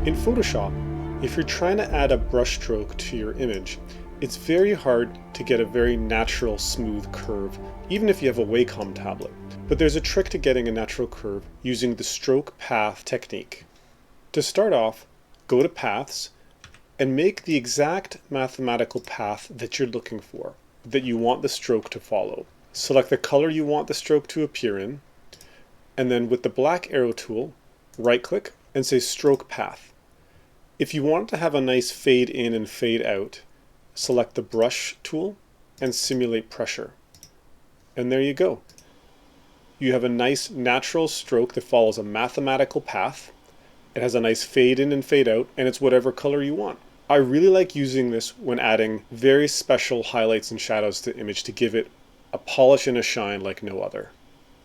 In Photoshop, if you're trying to add a brush stroke to your image, it's very hard to get a very natural smooth curve, even if you have a Wacom tablet. But there's a trick to getting a natural curve using the stroke path technique. To start off, go to Paths and make the exact mathematical path that you're looking for, that you want the stroke to follow. Select the color you want the stroke to appear in, and then with the black arrow tool, right-click and say Stroke Path. If you want to have a nice fade in and fade out, select the Brush tool and Simulate Pressure. And there you go. You have a nice natural stroke that follows a mathematical path. It has a nice fade in and fade out, and it's whatever color you want. I really like using this when adding very special highlights and shadows to the image to give it a polish and a shine like no other.